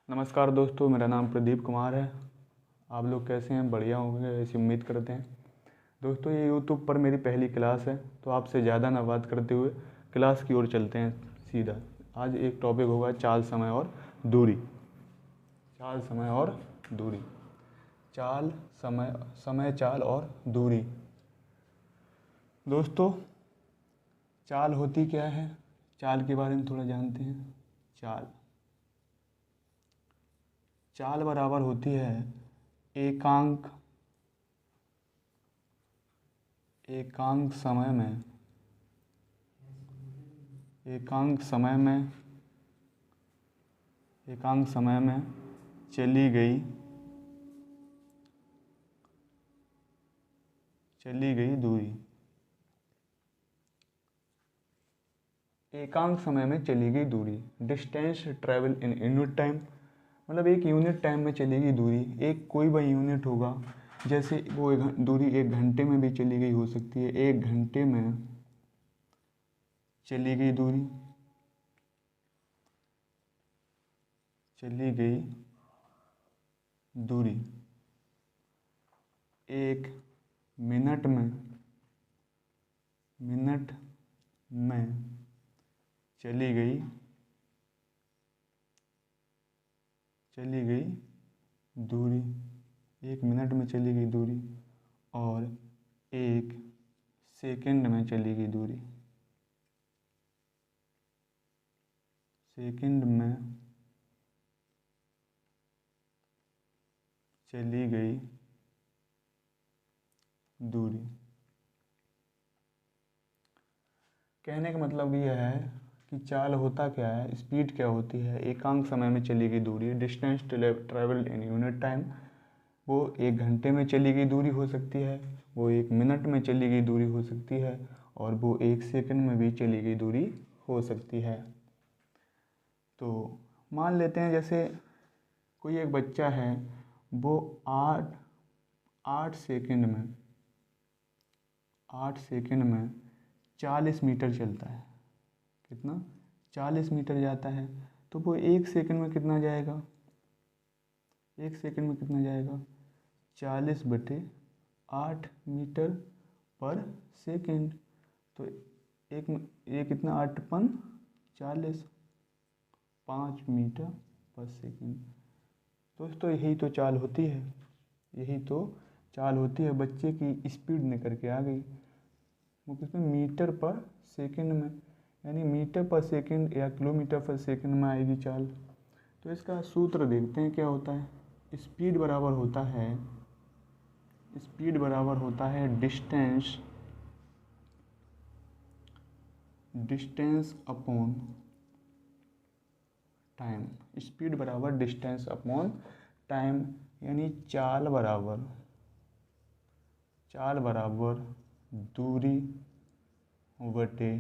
नमस्कार दोस्तों, मेरा नाम प्रदीप कुमार है। आप लोग कैसे हैं? बढ़िया होंगे ऐसी उम्मीद करते हैं। दोस्तों, ये यूट्यूब पर मेरी पहली क्लास है, तो आपसे ज़्यादा ना बात करते हुए क्लास की ओर चलते हैं सीधा। आज एक टॉपिक होगा चाल, समय और दूरी। चाल, समय और दूरी। चाल, समय, चाल और दूरी। दोस्तों, चाल होती क्या है? चाल के बारे में थोड़ा जानते हैं। चाल बराबर होती है एकांक एकांक समय में एकांक समय में एकांक समय में चली गई दूरी। एकांक समय में चली गई दूरी, distance travel in unit time. मतलब एक यूनिट टाइम में चली गई दूरी। एक कोई भी यूनिट होगा, जैसे वो दूरी 1 घंटे में भी चली गई हो सकती है। 1 घंटे में चली गई दूरी, चली गई दूरी। 1 मिनट में चली गई दूरी। 1 मिनट में चली गई दूरी और 1 सेकंड में चली गई दूरी। सेकंड में चली गई दूरी। कहने का मतलब यह है कि चाल होता क्या है, स्पीड क्या होती है। एकांक समय में चली गई दूरी, distance travelled in unit time. वो 1 घंटे में चली गई दूरी हो सकती है, वो 1 मिनट में चली गई दूरी हो सकती है, और वो 1 सेकंड में भी चली गई दूरी हो सकती है। तो मान लेते हैं जैसे कोई एक बच्चा है, वो आठ आठ सेकंड में 40 मीटर चलता है। कितना? 40 मीटर जाता है। तो वो 1 सेकंड में कितना जाएगा? 1 सेकंड में कितना जाएगा? 40/8 मीटर पर सेकंड। तो ये कितना? 8×5 = 40, 5 मीटर पर सेकंड। दोस्तों, यही तो चाल होती है। बच्चे की स्पीड निकल के आ गई वो कितने? मीटर पर सेकंड में, यानी मीटर पर सेकंड या किलोमीटर पर सेकंड में आएगी चाल। तो इसका सूत्र देखते हैं क्या होता है। स्पीड बराबर होता है डिस्टेंस अपॉन टाइम। स्पीड बराबर डिस्टेंस अपॉन टाइम, यानी चाल बराबर दूरी बटे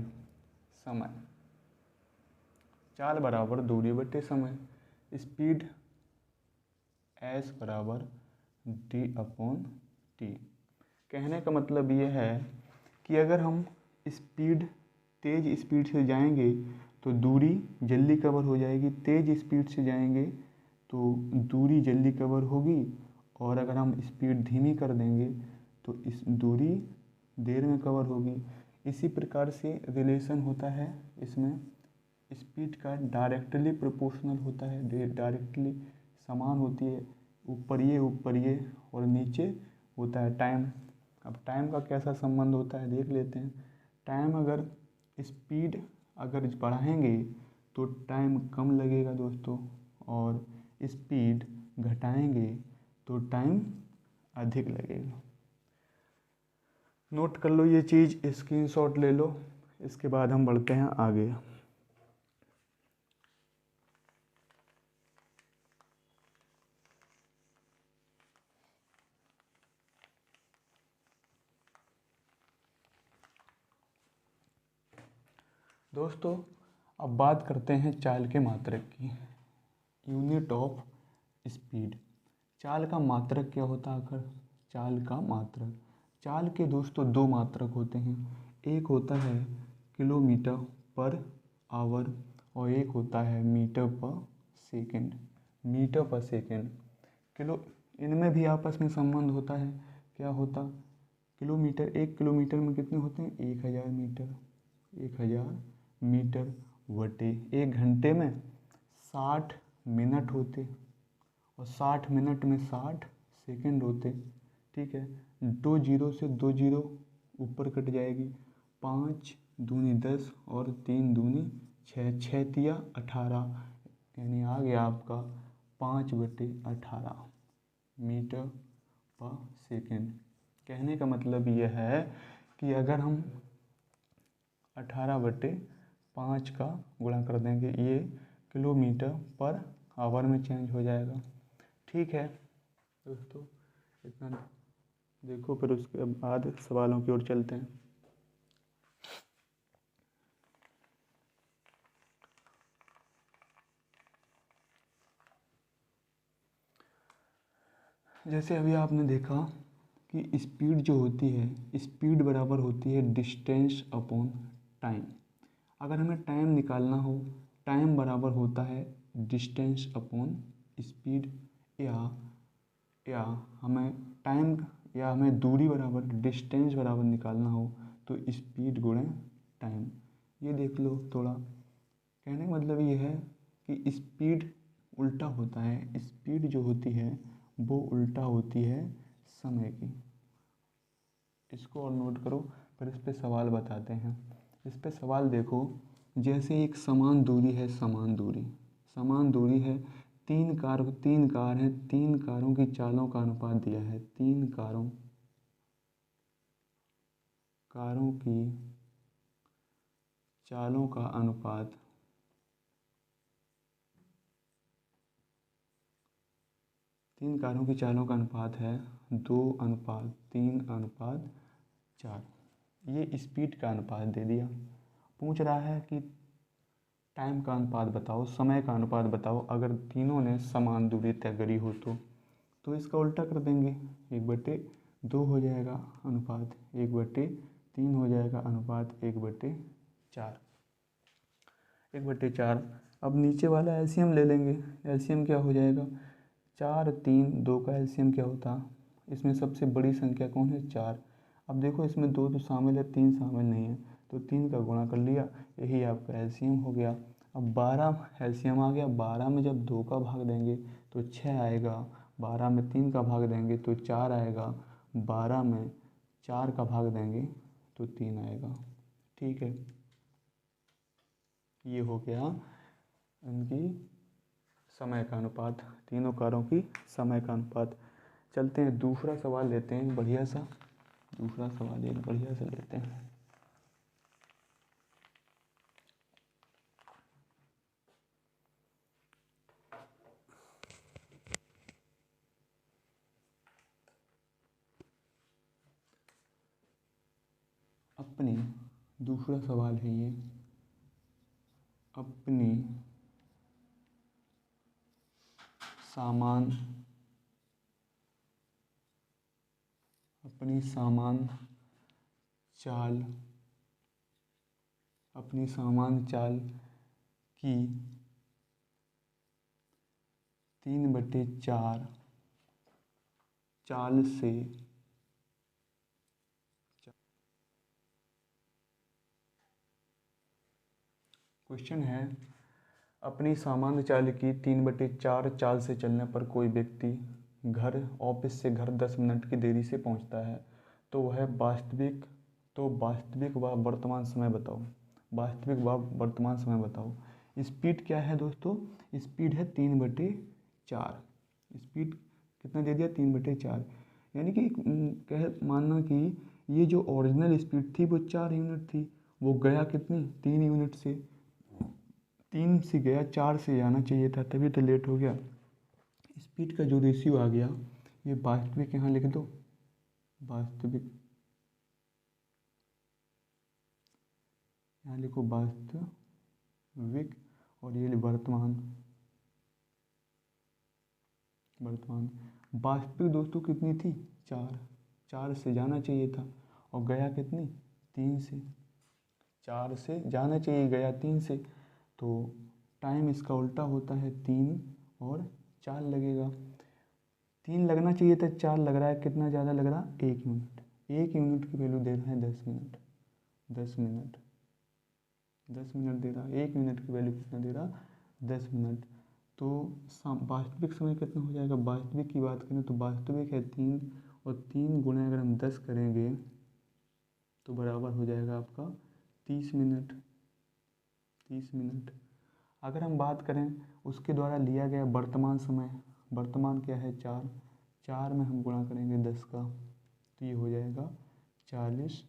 समय। चाल बराबर दूरी बटे समय। स्पीड s बराबर d/t। कहने का मतलब ये है कि अगर हम तेज़ स्पीड से जाएंगे तो दूरी जल्दी कवर हो जाएगी। तेज़ स्पीड से जाएंगे तो दूरी जल्दी कवर होगी, और अगर हम स्पीड धीमी कर देंगे तो इस दूरी देर में कवर होगी। इसी प्रकार से रिलेशन होता है इसमें। स्पीड का डायरेक्टली प्रोपोर्शनल होता है, डायरेक्टली समान होती है। ऊपर ये और नीचे होता है टाइम। अब टाइम का कैसा संबंध होता है देख लेते हैं। स्पीड अगर बढ़ाएंगे तो टाइम कम लगेगा दोस्तों, और स्पीड घटाएंगे तो टाइम अधिक लगेगा। नोट कर लो ये चीज़, स्क्रीनशॉट ले लो। इसके बाद हम बढ़ते हैं आगे। दोस्तों, अब बात करते हैं चाल के मात्रक की। Unit of speed. चाल का मात्रक क्या होता है आखिर? चाल के दोस्तों 2 मात्रक होते हैं। एक होता है किलोमीटर पर आवर और एक होता है मीटर पर सेकंड। मीटर पर सेकेंड। किलो, इनमें भी आपस में संबंध होता है। क्या होता? किलोमीटर, 1 किलोमीटर में कितने होते हैं? 1000 मीटर। 1000 मीटर बटे 1 घंटे में 60 मिनट होते, और 60 मिनट में 60 सेकंड होते। ठीक है, 2 जीरो से 2 जीरो ऊपर कट जाएगी। 5 दूनी 10 और 3 दूनी 6, 6 तिया 18, यानी आ गया आपका 5/18 मीटर पर सेकेंड। कहने का मतलब यह है कि अगर हम 18/5 का गुणा कर देंगे, ये किलोमीटर पर आवर में चेंज हो जाएगा। ठीक है दोस्तों, इतना देखो, फिर उसके बाद सवालों की ओर चलते हैं। जैसे अभी आपने देखा कि स्पीड जो होती है, स्पीड बराबर होती है डिस्टेंस अपॉन टाइम। अगर हमें टाइम निकालना हो, टाइम बराबर होता है डिस्टेंस अपॉन स्पीड, या हमें टाइम या हमें दूरी बराबर डिस्टेंस बराबर निकालना हो तो स्पीड गुणे टाइम। ये देख लो थोड़ा। कहने का मतलब ये है कि स्पीड उल्टा होता है, स्पीड जो होती है वो उल्टा होती है समय की। इसको और नोट करो, फिर इस पे सवाल बताते हैं। इस पे सवाल देखो, जैसे एक समान दूरी है, समान दूरी है, तीन कार हैं, 3 कारों की चालों का अनुपात दिया है। 3 कारों की चालों का अनुपात 3 कारों की चालों का अनुपात है 2:3:4। ये स्पीड का अनुपात दे दिया। पूछ रहा है कि टाइम का अनुपात बताओ, समय का अनुपात बताओ अगर तीनों ने समान दूरी तय करी हो तो इसका उल्टा कर देंगे। 1/2 हो जाएगा अनुपात 1/3 हो जाएगा अनुपात 1/4। 1/4। अब नीचे वाला एलसीएम ले लेंगे। एलसीएम क्या हो जाएगा? 4, 3, 2 का एलसीएम क्या होता? इसमें सबसे बड़ी संख्या कौन है? 4। अब देखो इसमें 2 तो शामिल है, 3 शामिल नहीं है, तो 3 का गुणा कर लिया, यही आपका एलसीएम हो गया। अब 12 एलसीएम आ गया। 12 में जब 2 का भाग देंगे तो 6 आएगा। 12 में 3 का भाग देंगे तो 4 आएगा। 12 में 4 का भाग देंगे तो 3 आएगा। ठीक है, ये हो गया उनकी समय का अनुपात, तीनों कारों की समय का अनुपात। चलते हैं दूसरा सवाल लेते हैं, बढ़िया सा दूसरा सवाल एक बढ़िया सा लेते हैं। अपनी दूसरा सवाल है ये, अपनी सामान चाल की 3/4 चाल से क्वेश्चन है, अपनी सामान्य चाल की 3/4 चाल से चलने पर कोई व्यक्ति ऑफिस से घर 10 मिनट की देरी से पहुंचता है, तो वास्तविक व वर्तमान समय बताओ। वास्तविक व वर्तमान समय बताओ। स्पीड क्या है दोस्तों? स्पीड है 3/4। स्पीड कितना दे दिया? 3/4। यानी कि कह मानना कि ये जो ओरिजिनल स्पीड थी वो 4 यूनिट थी, वो गया कितनी? 3 यूनिट से। 3 से गया, 4 से जाना चाहिए था, तभी तो लेट हो गया। स्पीड का जो रेशियो आ गया, ये वास्तविक यहाँ लिख दो, वास्तविक, यहाँ लिखो वास्तविक, और ये वर्तमान। वास्तविक दोस्तों कितनी थी? 4। 4 से जाना चाहिए था और गया कितनी? 3 से। 4 से जाना चाहिए, गया 3 से, तो टाइम इसका उल्टा होता है 3 और 4 लगेगा। 3 लगना चाहिए था, 4 लग रहा है। कितना ज़्यादा लग रहा? 1 यूनिट। 1 यूनिट की वैल्यू दे रहा है 10 मिनट। 10 मिनट 10 मिनट दे रहा है। 1 यूनिट की वैल्यू कितना दे रहा? 10 मिनट। तो वास्तविक समय कितना हो जाएगा? वास्तविक की बात करें तो वास्तविक है 3, और 3 गुणा अगर हम 10 करेंगे तो बराबर हो जाएगा आपका 30 मिनट। 30 मिनट। अगर हम बात करें उसके द्वारा लिया गया वर्तमान समय, वर्तमान क्या है? 4। 4 में हम गुणा करेंगे 10 का, तो ये हो जाएगा 40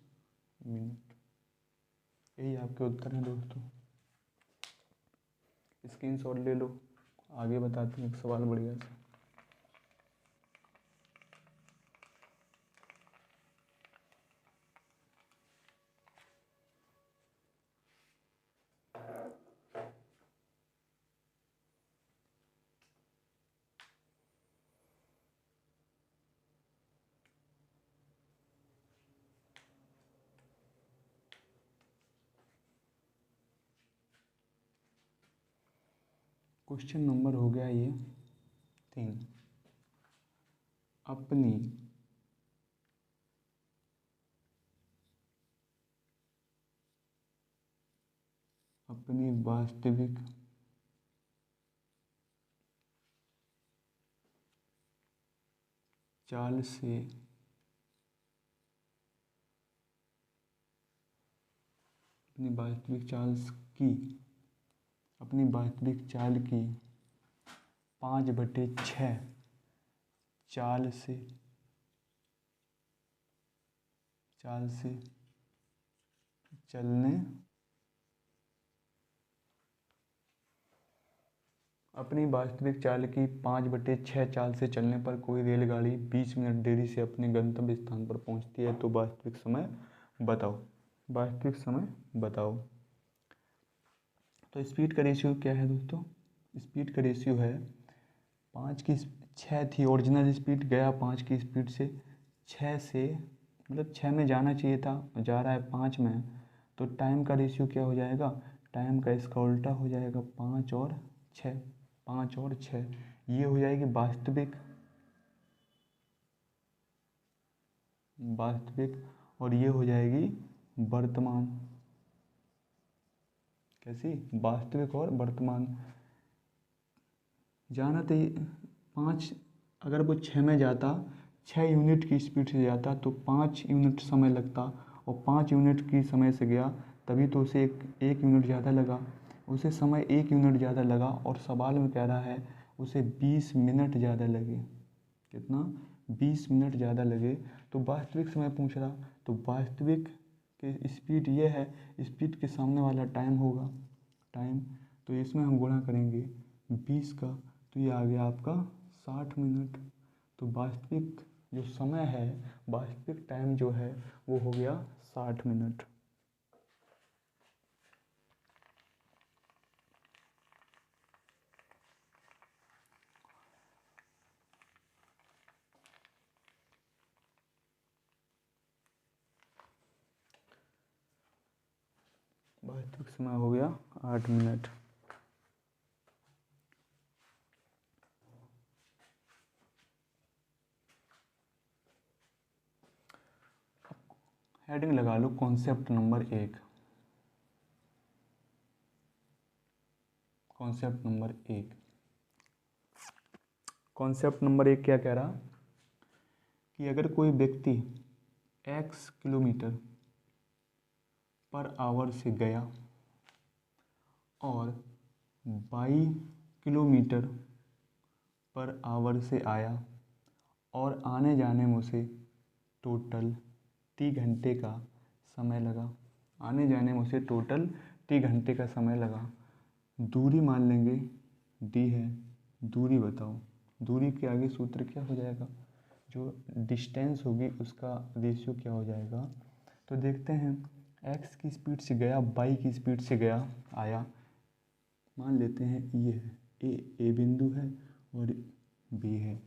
मिनट। यही आपके उत्तर हैं दोस्तों। स्क्रीनशॉट ले लो। आगे बताते हैं एक सवाल बढ़िया सा। क्वेश्चन नंबर हो गया ये 3। अपनी वास्तविक चाल से अपनी वास्तविक चाल की अपनी वास्तविक चाल की 5/6 चाल से चलने अपनी वास्तविक चाल की 5/6 चाल से चलने पर कोई रेलगाड़ी 20 मिनट देरी से अपने गंतव्य स्थान पर पहुंचती है तो वास्तविक समय बताओ। वास्तविक समय बताओ। तो स्पीड का रेशियो क्या है दोस्तों? स्पीड का रेशियो है 5 की 6 थी ओरिजिनल स्पीड, गया 5 की स्पीड से 6 से, मतलब 6 में जाना चाहिए था, जा रहा है 5 में, तो टाइम का रेशियो क्या हो जाएगा? टाइम का इसका उल्टा हो जाएगा 5 और 6। 5 और 6 ये हो जाएगी वास्तविक और ये हो जाएगी वर्तमान। कैसी? वास्तविक और वर्तमान। जाना तो 5, अगर वो 6 में जाता, 6 यूनिट की स्पीड से जाता तो 5 यूनिट समय लगता, और 5 यूनिट की समय से गया तभी तो उसे एक यूनिट ज़्यादा लगा। उसे समय 1 यूनिट ज़्यादा लगा, और सवाल में कह रहा है उसे 20 मिनट ज़्यादा लगे। कितना? 20 मिनट ज़्यादा लगे। तो वास्तविक समय पूछ रहा, तो वास्तविक के स्पीड ये है, स्पीड के सामने वाला टाइम होगा, टाइम। तो इसमें हम गुणा करेंगे 20 का, तो ये आ गया आपका 60 मिनट। तो वास्तविक जो समय है, वास्तविक टाइम जो है वो हो गया 60 मिनट। वास्तविक समय हो गया 8 मिनट। हेडिंग लगा लो concept number 1। Concept number 1। Concept number 1 क्या कह रहा? कि अगर कोई व्यक्ति x किलोमीटर पर आवर से गया और 22 किलोमीटर पर आवर से आया, और आने जाने में उसे टोटल 30 घंटे का समय लगा। आने जाने में उसे टोटल 30 घंटे का समय लगा। दूरी मान लेंगे d है। दूरी बताओ। दूरी के आगे सूत्र क्या हो जाएगा? जो डिस्टेंस होगी उसका रेशियो क्या हो जाएगा? तो देखते हैं, x की स्पीड से गया, y की स्पीड से गया, आया। मान लेते हैं ये है ए बिंदु है और बी है।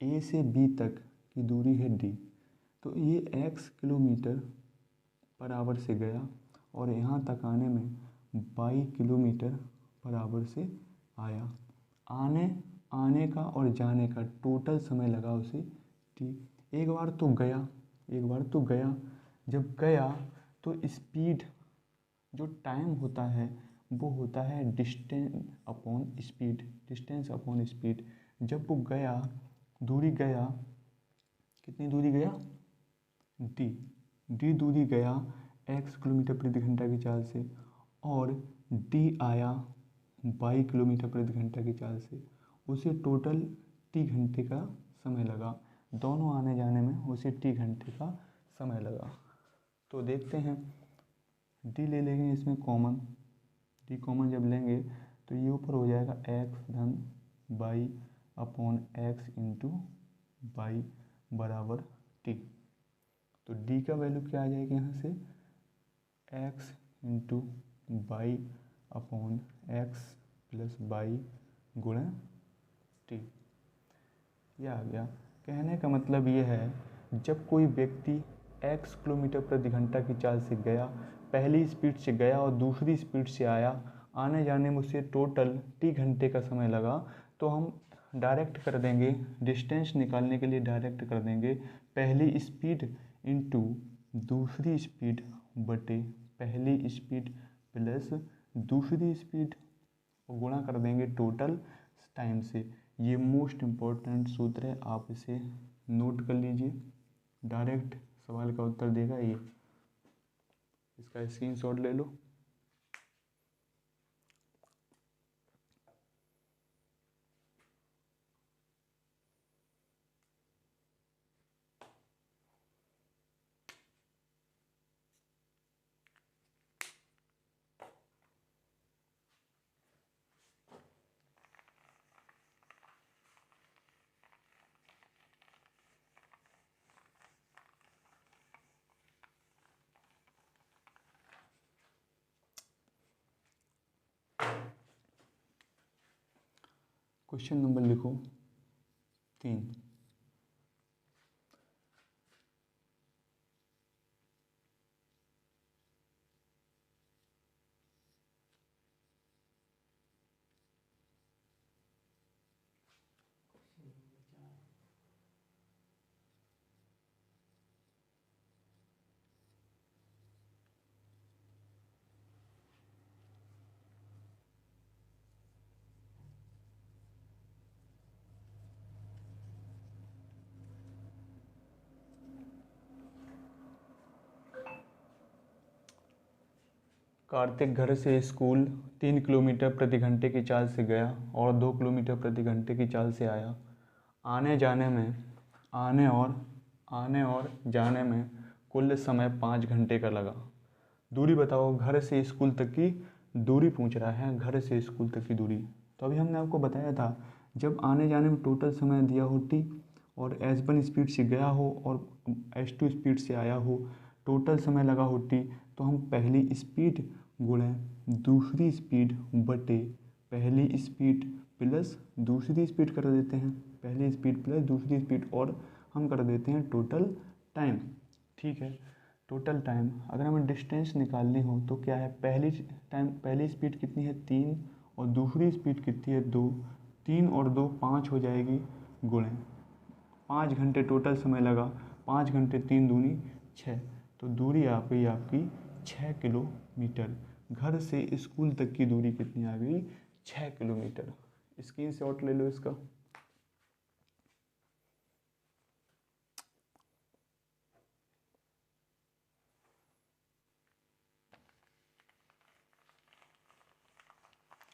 ए से बी तक की दूरी है d। तो ये x किलोमीटर पर आवर से गया और यहाँ तक आने में 22 किलोमीटर पर आवर से आया। आने का और जाने का टोटल समय लगा उसे टी। एक बार तो गया, जब गया तो स्पीड, जो टाइम होता है वो होता है डिस्टेंस अपॉन स्पीड। जब वो गया, दूरी गया, कितनी दूरी गया, डी डी दूरी गया x किलोमीटर प्रति घंटा की चाल से, और डी आया y किलोमीटर प्रति घंटा की चाल से। उसे टोटल t घंटे का समय लगा, दोनों आने जाने में उसे t घंटे का समय लगा। तो देखते हैं, डी ले लेंगे इसमें कॉमन, डी कॉमन जब लेंगे तो ये ऊपर हो जाएगा x धन y upon X into Y बराबर टी। तो डी का वैल्यू क्या आ जाएगा यहाँ से, x into Y upon X plus Y गुणा टी। यह आ गया। कहने का मतलब ये है, जब कोई व्यक्ति x किलोमीटर प्रति घंटा की चाल से गया, पहली स्पीड से गया और दूसरी स्पीड से आया, आने जाने में उसे टोटल t घंटे का समय लगा, तो हम डायरेक्ट कर देंगे, डिस्टेंस निकालने के लिए डायरेक्ट कर देंगे पहली स्पीड इंटू दूसरी स्पीड बटे पहली स्पीड प्लस दूसरी स्पीड, गुणा कर देंगे टोटल टाइम से। ये मोस्ट इम्पोर्टेंट सूत्र है, आप इसे नोट कर लीजिए, डायरेक्ट सवाल का उत्तर देगा ये। इसका स्क्रीनशॉट ले लो। क्वेश्चन नंबर लिखो 3। कार्तिक घर से स्कूल 3 किलोमीटर प्रति घंटे की चाल से गया और 2 किलोमीटर प्रति घंटे की चाल से आया। आने और जाने में कुल समय 5 घंटे का लगा। दूरी बताओ, घर से स्कूल तक की दूरी पूछ रहा है, घर से स्कूल तक की दूरी। तो अभी हमने आपको बताया था, जब आने जाने में टोटल समय दिया हो टी, और S1 स्पीड से गया हो और S2 स्पीड से आया हो, टोटल समय लगा हो टी, तो हम पहली स्पीड गुणे दूसरी स्पीड बटे पहली स्पीड प्लस दूसरी स्पीड कर देते हैं, पहली स्पीड प्लस दूसरी स्पीड, और हम कर देते हैं टोटल टाइम। ठीक है, टोटल टाइम। अगर हमें डिस्टेंस निकालनी हो तो क्या है, पहली स्पीड कितनी है 3 और दूसरी स्पीड कितनी है 2, 3 और 2 5 हो जाएगी, गुणे 5 घंटे टोटल समय लगा, 5 घंटे 3 दूनी 6, तो दूरी आ गई आपकी 6 किलोमीटर। घर से स्कूल तक की दूरी कितनी आ गई, 6 किलोमीटर। स्क्रीनशॉट ले लो इसका।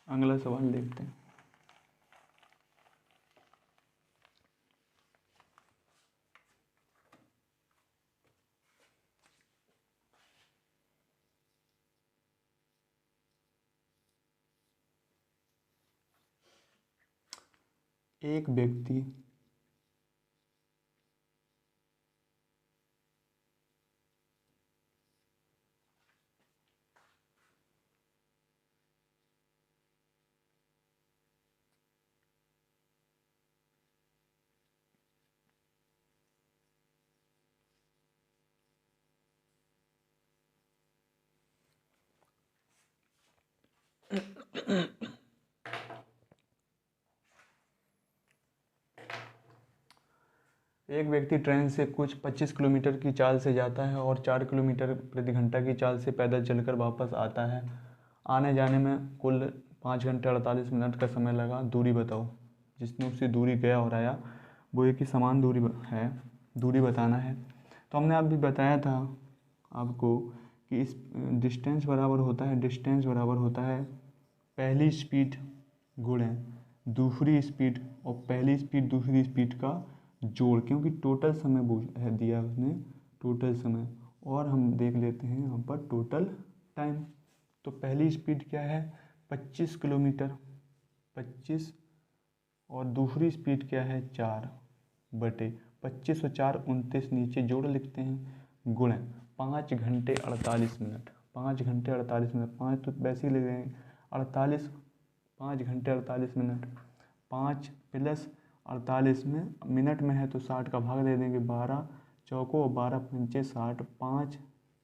अगला सवाल देखते हैं। एक व्यक्ति एक व्यक्ति ट्रेन से कुछ 25 किलोमीटर की चाल से जाता है और 4 किलोमीटर प्रति घंटा की चाल से पैदल चलकर वापस आता है। आने जाने में कुल 5 घंटे 48 मिनट का समय लगा। दूरी बताओ। जिसने उसी दूरी गया और आया वो एक ही समान दूरी है, दूरी बताना है। तो हमने अभी बताया था आपको कि इस डिस्टेंस बराबर होता है पहली स्पीड गुणे दूसरी स्पीड और पहली स्पीड दूसरी स्पीड का जोड़, क्योंकि टोटल समय है दिया उसने, टोटल समय। और हम देख लेते हैं यहाँ पर टोटल टाइम। तो पहली स्पीड क्या है 25 किलोमीटर, 25, और दूसरी स्पीड क्या है 4 बटे 25 और 4 29, नीचे जोड़ लिखते हैं, गुणे 5 घंटे 48 मिनट। 5 घंटे 48 मिनट, 5 तो वैसे ही ले रहे हैं, 48, 5 घंटे 48 मिनट, 5 प्लस 48 में मिनट में है तो 60 का भाग दे देंगे, 12 चौको और 12 पंचे 60, 5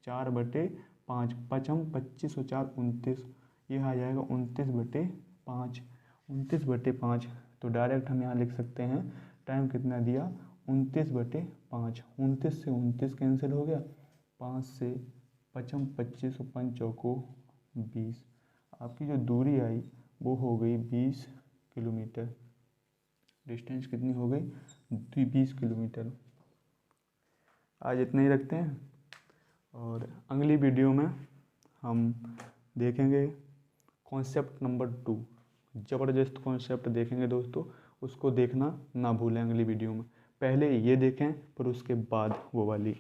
4 बटे 5, पचम 25 और 4 29, ये आ जाएगा 29 बटे 5, 29 बटे 5। तो डायरेक्ट हम यहाँ लिख सकते हैं टाइम कितना दिया 29 बटे 5। 29 से 29 कैंसिल हो गया, 5 से पचम 25 और 5 चौको 20। आपकी जो दूरी आई वो हो गई 20 किलोमीटर। डिस्टेंस कितनी हो गई 20 किलोमीटर। आज इतना ही रखते हैं और अगली वीडियो में हम देखेंगे कॉन्सेप्ट नंबर 2। ज़बरदस्त कॉन्सेप्ट देखेंगे दोस्तों, उसको देखना ना भूलें अगली वीडियो में। पहले ये देखें फिर उसके बाद वो वाली।